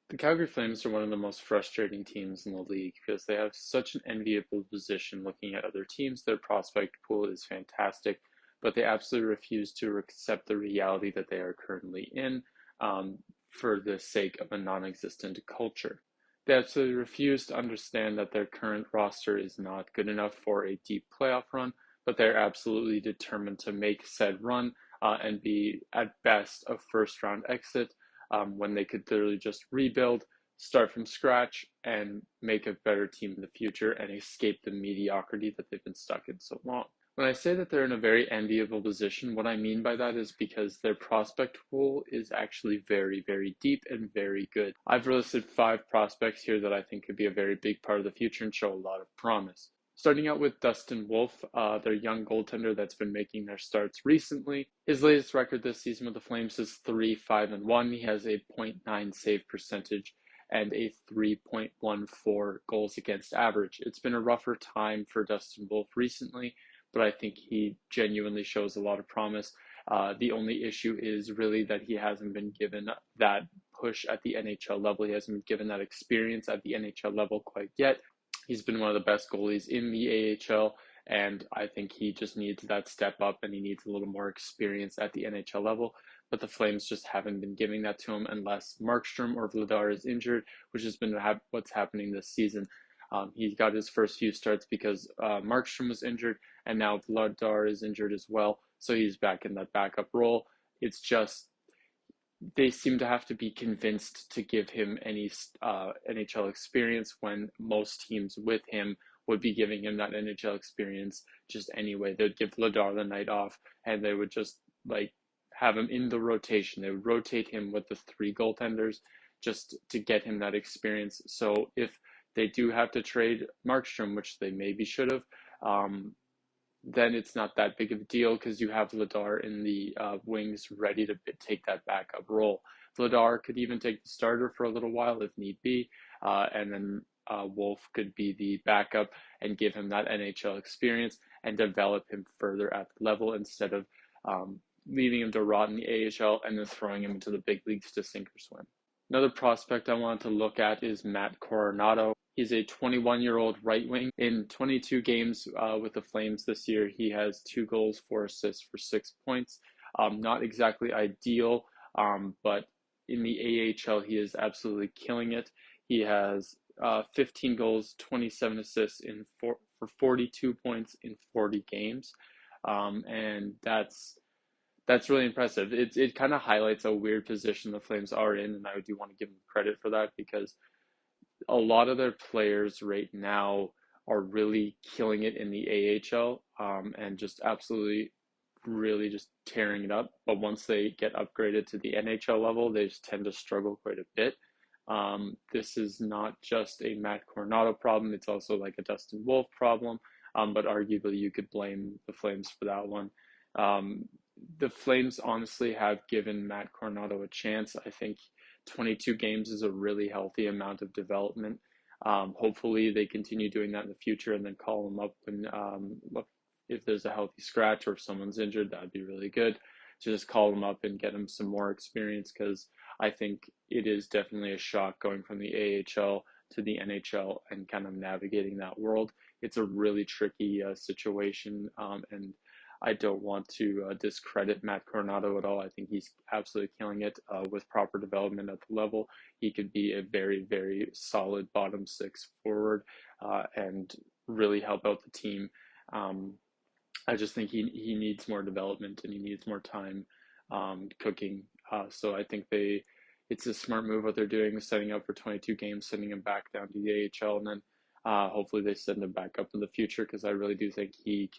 The Calgary Flames are one of the most frustrating teams in the league because they have such an enviable position looking at other teams. Their prospect pool is fantastic, but they absolutely refuse to accept the reality that they are currently in for the sake of a non existent culture. They absolutely refuse to understand that their current roster is not good enough for a deep playoff run, but they're absolutely determined to make said run and be, at best, a first round exit when they could literally just rebuild, start from scratch, and make a better team in the future and escape the mediocrity that they've been stuck in so long. When I say that they're in a very enviable position, what I mean by that is because their prospect pool is actually very, very deep and very good. I've listed 5 prospects here that I think could be a very big part of the future and show a lot of promise. Starting out with Dustin Wolf, their young goaltender that's been making their starts recently. His latest record this season with the Flames is 3-5-1. He has a .9 save percentage and a 3.14 goals against average. It's been a rougher time for Dustin Wolf recently, but I think he genuinely shows a lot of promise. The only issue is really that he hasn't been given that push at the NHL level. He hasn't been given that experience at the NHL level quite yet. He's been one of the best goalies in the AHL, and I think he just needs that step up and he needs a little more experience at the NHL level. But the Flames just haven't been giving that to him unless Markstrom or Vladar is injured, which has been what's happening this season. He got his first few starts because Markstrom was injured, and now Vladar is injured as well, so he's back in that backup role. It's just they seem to have to be convinced to give him any NHL experience when most teams with him would be giving him that NHL experience just anyway. They'd give Vladar the night off and they would just like have him in the rotation. They would rotate him with the 3 goaltenders just to get him that experience. So if they do have to trade Markstrom, which they maybe should have, then it's not that big of a deal because you have Vladar in the wings ready to take that backup role. Vladar could even take the starter for a little while if need be, and then Wolf could be the backup and give him that NHL experience and develop him further at the level instead of leaving him to rot in the AHL and then throwing him into the big leagues to sink or swim. Another prospect I wanted to look at is Matt Coronado. He's a 21-year-old right wing. In 22 games with the Flames this year, he has 2 goals, 4 assists for 6 points. Not exactly ideal, but in the AHL, he is absolutely killing it. He has 15 goals, 27 assists for 42 points in 40 games, and that's really impressive. It kind of highlights a weird position the Flames are in, and I do want to give them credit for that because a lot of their players right now are really killing it in the AHL and just absolutely really just tearing it up. But once they get upgraded to the NHL level, they just tend to struggle quite a bit. This is not just a Matt Coronado problem, it's also like a Dustin Wolf problem, but arguably you could blame the Flames for that one. Um, the Flames honestly have given Matt Coronado a chance. I think 22 games is a really healthy amount of development. Hopefully, they continue doing that in the future and then call him up when if there's a healthy scratch or if someone's injured, that'd be really good. To just call him up and get him some more experience because I think it is definitely a shock going from the AHL to the NHL and kind of navigating that world. It's a really tricky situation, and I don't want to discredit Matt Coronado at all. I think he's absolutely killing it with proper development at the level. He could be a very, very solid bottom 6 forward and really help out the team. Um, I just think he needs more development and he needs more time cooking. So I think it's a smart move what they're doing, setting up for 22 games, sending him back down to the AHL, and then hopefully they send him back up in the future because I really do think he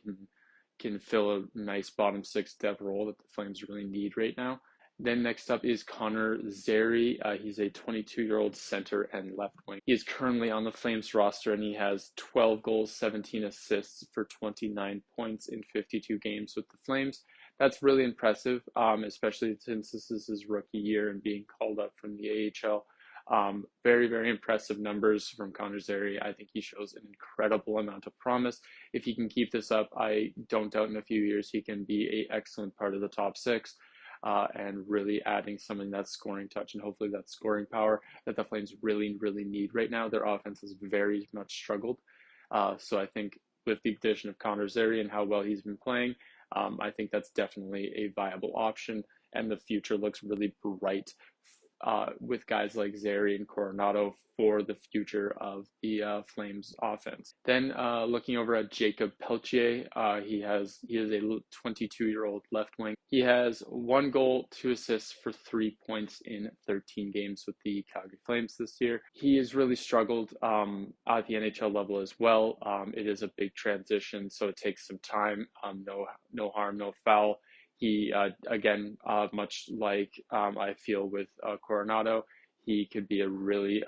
can fill a nice bottom 6 depth role that the Flames really need right now. Then next up is Connor Zary. He's a 22-year-old center and left wing. He is currently on the Flames roster and he has 12 goals, 17 assists for 29 points in 52 games with the Flames. That's really impressive, especially since this is his rookie year and being called up from the AHL. Very, very impressive numbers from Connor Zary. I think he shows an incredible amount of promise. If he can keep this up, I don't doubt in a few years he can be an excellent part of the top 6. and really adding something that's scoring touch and hopefully that scoring power that the Flames really, really need right now. Their offense has very much struggled. So I think with the addition of Connor Zary and how well he's been playing, I think that's definitely a viable option, and the future looks really bright with guys like Zary and Coronado for the future of the Flames offense. Then looking over at Jacob Peltier, he is a 22-year-old left wing. He has 1 goal, 2 assists for 3 points in 13 games with the Calgary Flames this year. He has really struggled at the NHL level as well. It is a big transition, so it takes some time. No harm, no foul. He, again, much like I feel with Coronado, he could be a really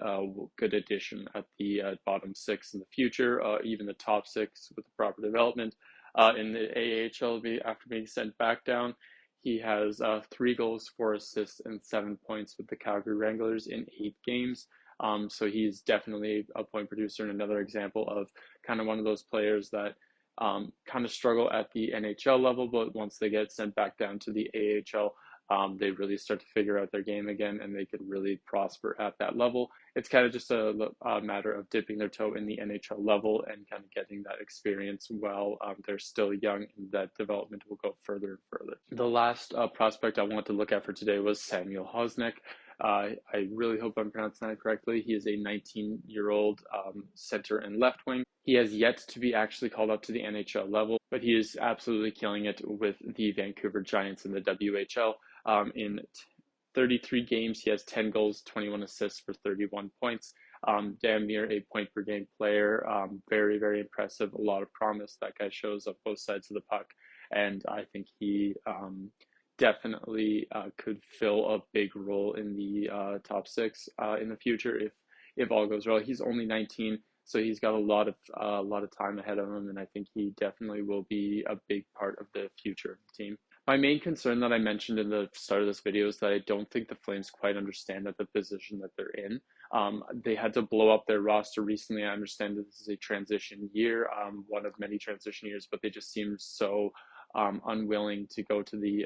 good addition at the bottom six in the future, even the top six with the proper development. In the AHL, after being sent back down, he has 3 goals, 4 assists, and 7 points with the Calgary Wranglers in 8 games. So he's definitely a point producer and another example of kind of one of those players that kind of struggle at the NHL level, but once they get sent back down to the AHL, they really start to figure out their game again, and they could really prosper at that level. It's kind of just a matter of dipping their toe in the NHL level and kind of getting that experience while they're still young, and that development will go further and further. The last prospect I want to look at for today was Samuel Hosnick. I really hope I'm pronouncing that correctly. He is a 19-year-old center and left wing. He has yet to be actually called up to the NHL level, but he is absolutely killing it with the Vancouver Giants in the WHL. In 33 games, he has 10 goals, 21 assists for 31 points. Damn near a point per game player. Very, very impressive. A lot of promise that guy shows up both sides of the puck. And I think he definitely could fill a big role in the top six in the future if all goes well. He's only 19, so he's got a lot of time ahead of him, and I think he definitely will be a big part of the future of the team. My main concern that I mentioned in the start of this video is that I don't think the Flames quite understand that the position that they're in. They had to blow up their roster recently. I understand that this is a transition year, one of many transition years, but they just seem so unwilling to go to the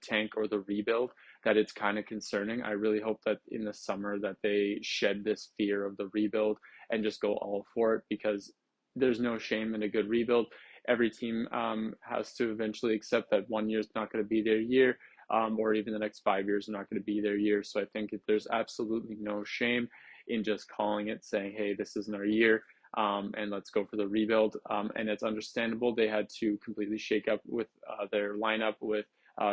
tank or the rebuild that it's kind of concerning. I really hope that in the summer that they shed this fear of the rebuild and just go all for it, because there's no shame in a good rebuild. Every team has to eventually accept that 1 year is not going to be their year, or even the next 5 years are not going to be their year. So I think there's absolutely no shame in just calling it, saying, hey, this isn't our year, and let's go for the rebuild. And it's understandable. They had to completely shake up with their lineup with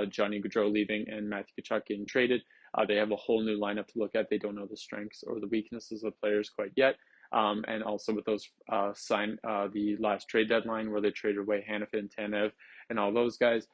Johnny Gaudreau leaving and Matthew Tkachuk getting traded. They have a whole new lineup to look at. They don't know the strengths or the weaknesses of players quite yet. And also with those the last trade deadline where they traded away Hanifin and Tanev and all those guys,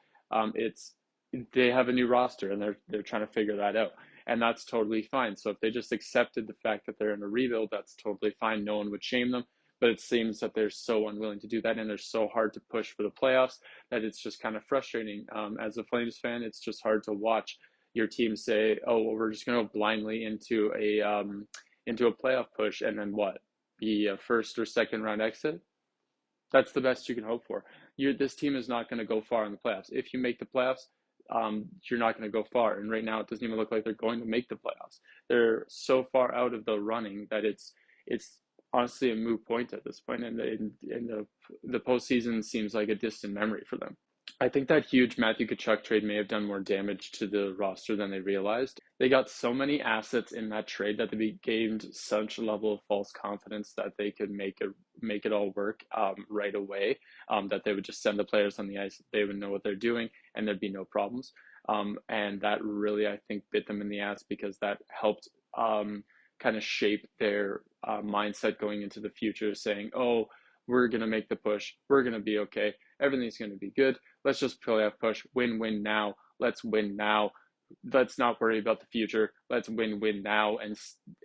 they have a new roster and they're trying to figure that out, and that's totally fine. So if they just accepted the fact that they're in a rebuild, that's totally fine. No one would shame them. But it seems that they're so unwilling to do that, and they're so hard to push for the playoffs that it's just kind of frustrating. As a Flames fan, it's just hard to watch your team say, "Oh, well, we're just going to go blindly into a playoff push, and then what? Be a first or second round exit? That's the best you can hope for. This team is not going to go far in the playoffs. If you make the playoffs, you're not going to go far. And right now, it doesn't even look like they're going to make the playoffs. They're so far out of the running that it's honestly a moot point at this point. And the postseason seems like a distant memory for them. I think that huge Matthew Tkachuk trade may have done more damage to the roster than they realized. They got so many assets in that trade that they gained such a level of false confidence that they could make it all work right away. That they would just send the players on the ice, they would know what they're doing, and there'd be no problems. And that really, I think, bit them in the ass, because that helped kind of shape their mindset going into the future, saying, "Oh, we're gonna make the push. We're gonna be okay. Everything's gonna be good. Let's just playoff push, win now. Let's win now. Let's not worry about the future. Let's win now." And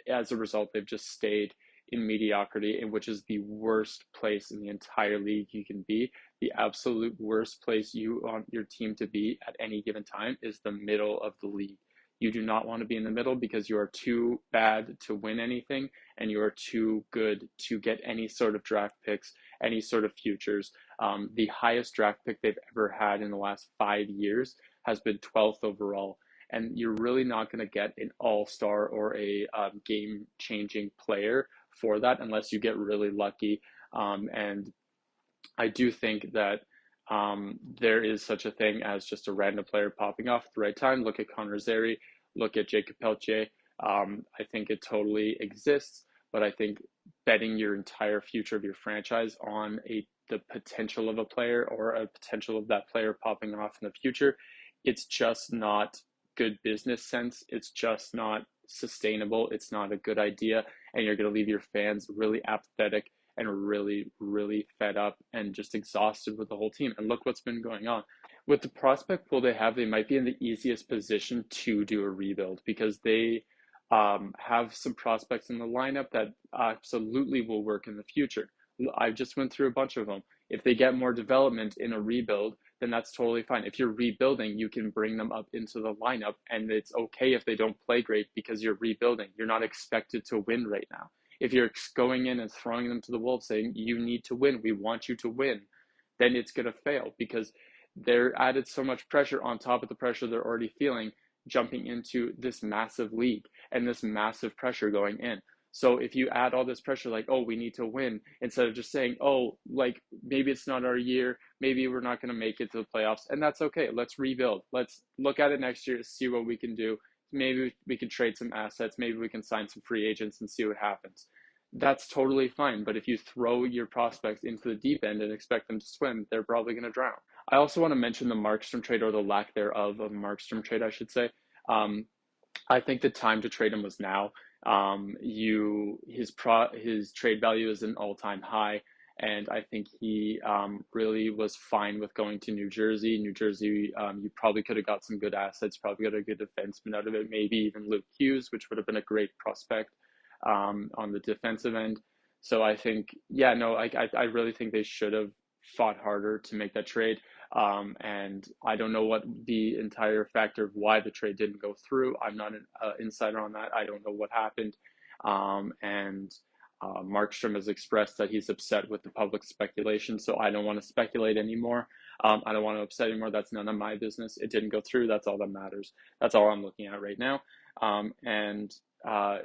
as a result, they've just stayed in mediocrity, which is the worst place in the entire league you can be. The absolute worst place you want your team to be at any given time is the middle of the league. You do not want to be in the middle, because you are too bad to win anything, and you are too good to get any sort of draft picks, any sort of futures. The highest draft pick they've ever had in the last 5 years has been 12th overall. And you're really not going to get an all-star or a game-changing player for that unless you get really lucky. And I do think that there is such a thing as just a random player popping off at the right time. Look at Connor Zary, look at Jacob Peltier. I think it totally exists, but I think betting your entire future of your franchise on the potential of a player or a potential of that player popping off in the future, it's just not good business sense. It's just not sustainable. It's not a good idea, and you're going to leave your fans really apathetic and really, really fed up and just exhausted with the whole team. And look what's been going on. With the prospect pool they have, they might be in the easiest position to do a rebuild because they have some prospects in the lineup that absolutely will work in the future. I just went through a bunch of them. If they get more development in a rebuild, then that's totally fine. If you're rebuilding, you can bring them up into the lineup, and it's okay if they don't play great because you're rebuilding. You're not expected to win right now. If you're going in and throwing them to the wolves saying, you need to win, we want you to win, then it's going to fail because they're added so much pressure on top of the pressure they're already feeling jumping into this massive league and this massive pressure going in. So if you add all this pressure, like, oh, we need to win, instead of just saying, oh, like, maybe it's not our year, maybe we're not going to make it to the playoffs, and that's okay. Let's rebuild. Let's look at it next year, see what we can do. Maybe we can trade some assets. Maybe we can sign some free agents and see what happens. That's totally fine. But if you throw your prospects into the deep end and expect them to swim, they're probably going to drown. I also want to mention the Markstrom trade, or the lack thereof of a Markstrom trade, I should say. I think the time to trade him was now. His trade value is an all-time high, and I think he really was fine with going to New Jersey. New Jersey, you probably could have got some good assets, probably got a good defenseman out of it, maybe even Luke Hughes, which would have been a great prospect on the defensive end. So I think, yeah, no, I really think they should have fought harder to make that trade. And I don't know what the entire factor of why the trade didn't go through. I'm not an insider on that. I don't know what happened. And Markstrom has expressed that he's upset with the public speculation, so I don't want to speculate anymore. I don't want to upset anymore. That's none of my business. It didn't go through. That's all that matters. That's all I'm looking at right now.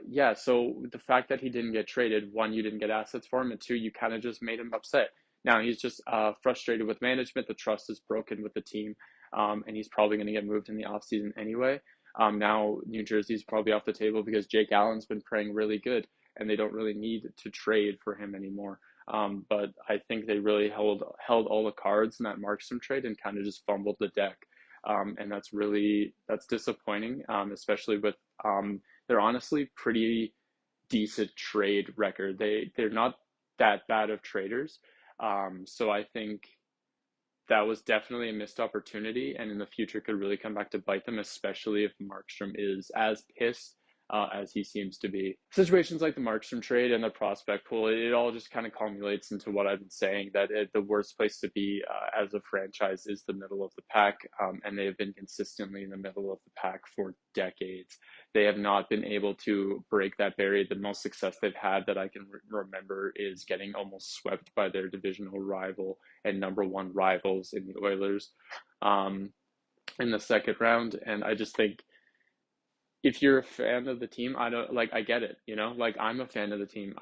Yeah, so the fact that he didn't get traded, one, you didn't get assets for him, and two, you kind of just made him upset. Now he's just frustrated with management. The trust is broken with the team, and he's probably going to get moved in the offseason anyway. Now New Jersey's probably off the table because Jake Allen's been playing really good, and they don't really need to trade for him anymore. But I think they really held all the cards in that Markstrom trade and kind of just fumbled the deck. And that's disappointing, especially with they're honestly pretty decent trade record. They're not that bad of traders. So I think that was definitely a missed opportunity, and in the future could really come back to bite them, especially if Markstrom is as pissed as he seems to be. Situations like the Markstrom trade and the prospect pool, it all just kind of culminates into what I've been saying, that the worst place to be as a franchise is the middle of the pack, and they have been consistently in the middle of the pack for decades. They have not been able to break that barrier. The most success they've had that I can remember is getting almost swept by their divisional rival and number one rivals in the Oilers in the second round. And I just think, if you're a fan of the team, I get it, like I'm a fan of the team.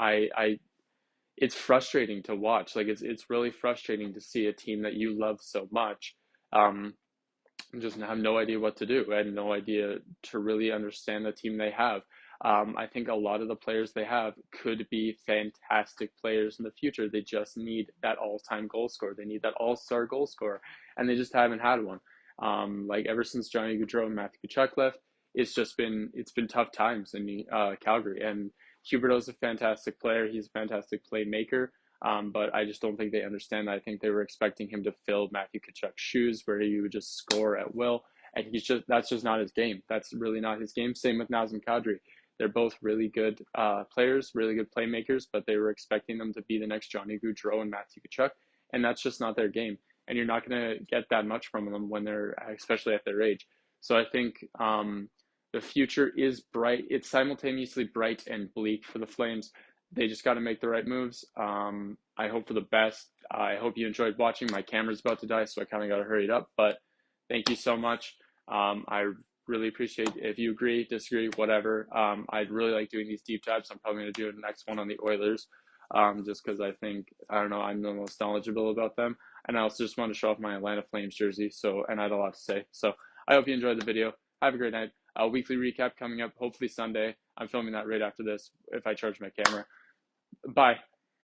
It's frustrating to watch. Like it's really frustrating to see a team that you love so much, just have no idea what to do. I had no idea to really understand the team they have. I think a lot of the players they have could be fantastic players in the future. They just need that all-time goal scorer. They need that all-star goal scorer, and they just haven't had one. Like ever since Johnny Gaudreau and Matthew Tkachuk left, it's been tough times in Calgary. And Huberdeau's a fantastic player. He's a fantastic playmaker. But I just don't think they understand. I think they were expecting him to fill Matthew Tkachuk's shoes, where he would just score at will, and that's just not his game. That's really not his game. Same with Nazem Kadri. They're both really good players, really good playmakers, but they were expecting them to be the next Johnny Gaudreau and Matthew Tkachuk, and that's just not their game. And you're not going to get that much from them when they're, especially at their age. So I think the future is bright. It's simultaneously bright and bleak for the Flames. They just got to make the right moves. I hope for the best. I hope you enjoyed watching. My camera's about to die, so I kind of got to hurry it up. But thank you so much. I really appreciate if you agree, disagree, whatever. I'd really like doing these deep dives. I'm probably going to do the next one on the Oilers, just because I think, I don't know, I'm the most knowledgeable about them. And I also just want to show off my Atlanta Flames jersey. So, and I had a lot to say. So I hope you enjoyed the video. Have a great night. Weekly recap coming up, hopefully Sunday. I'm filming that right after this if I charge my camera. Bye.